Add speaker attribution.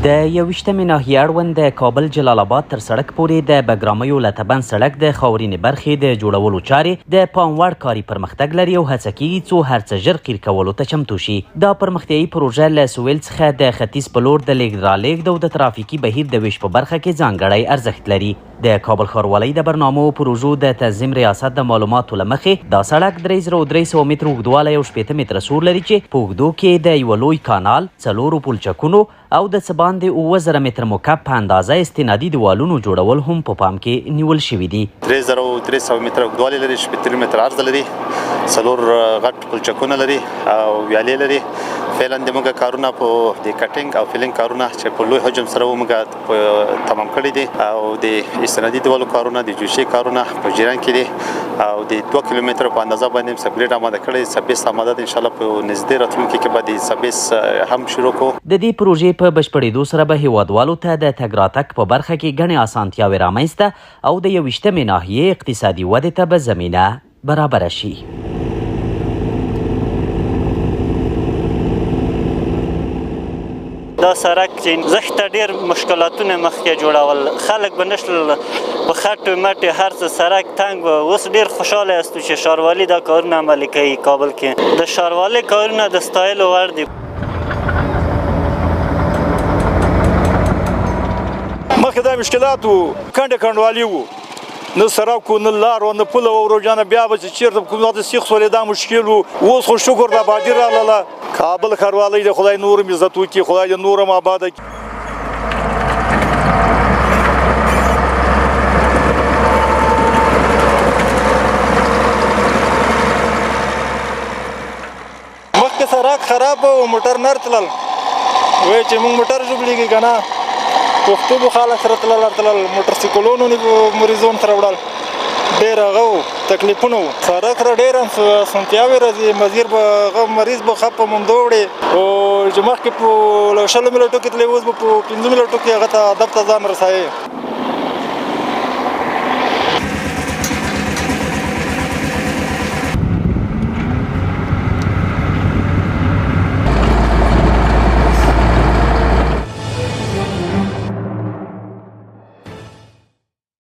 Speaker 1: د 21مې ناحیې اړوند د کابل جلال آباد تر سړک پورې د بګرامیو لتبند سړک د خاورینې برخې د جوړولو چارې د پام وړ کاري پرمختګ لري او هڅه کیږي څو هر څه ژر قیر کولو ته چمتو شي. دا پرمختیایي پروژه له سویل څخه د ختیځ په لور د لیږد رالېږد او د ترافیکي بهیر د ویش په برخه کې ځانګړی ارزښت لري. د کابل ښاروالۍ د برنامو پروژو د تنظیم ریاست د معلوماتو له مخې دا سړک 3300 متره اوږدوالی او 60 متره سور لري چې په اوږدو کې د یوه لوی کانال، 4 پلچکونو او د څه باندې 7000 متره مکعب په اندازه استنادي دیوالونو جوړول هم په پام کې نیول شوي دي.
Speaker 2: 3300 متره اوږدوالی لري، 60 متره عرض لري، 4 غټ پلچکونه لري او ویالې لري. فعلا د موږ کارونه په د کټینګ او فیلینګ کارونه چې په لوی حجم سره موږ تمام کړي دي او د استنادي دیوالو کارونه، د جوشي کارونه په جریان کې دي او د 2 کیلومتره په اندازه باندې سبګریډ آماده کړی. 26 آماده ان شاء الله په نږدې راتلونکي کې به د 26 هم شروع کوو.
Speaker 1: د دې پروژې په بشپړېدو سره به هیوادوالو ته د تګ راتګ په برخه کې ګڼې اسانتیاوې رامنځته او د 21مې ناحیې اقتصادي ودې ته به زمینه برابره شي.
Speaker 3: دا سړک چې زښته ډېر مشکلاتونه مخکې جوړول، خلک به نشل په خټو مټې هر څه سړک تنګ و. اوس ډېر خوشحاله یاستو چې ښاروالي دا کارونه عملي کوي. کابل کې د ښاروالۍ کارونه د ستایلو وړ دي.
Speaker 4: مخکې دا مشکلات وو، کنډه کنډوالي وو، نه سړک وو، نه لار وه، نه پله وه. روزانه بیا به چې چېرته کوم ځای ته سیخ سولې دا مشکل وو. اوس خو شکر د آبادي راغله. کابل ښاروالۍ د خدای نور هم عزت وکړي، خدای دې نور هم آباده کړي. مخکې سړک خراب و، موټر نه راتلل. وایي چې موږ موټر ژوبلېږي که نه، پښتو به خلک سره تلل، موټر سایکلونو مریضون سره وړل. ډېر هغه و، تکلیفونه و. سړک را ډېر اسانتیاوې راځي. مریض به ښه په موندو وړي او چې مخکې په 20 منټو کې تللی، اوس به په 15 منټو کې هغه ته هدف ته ځان رسوي.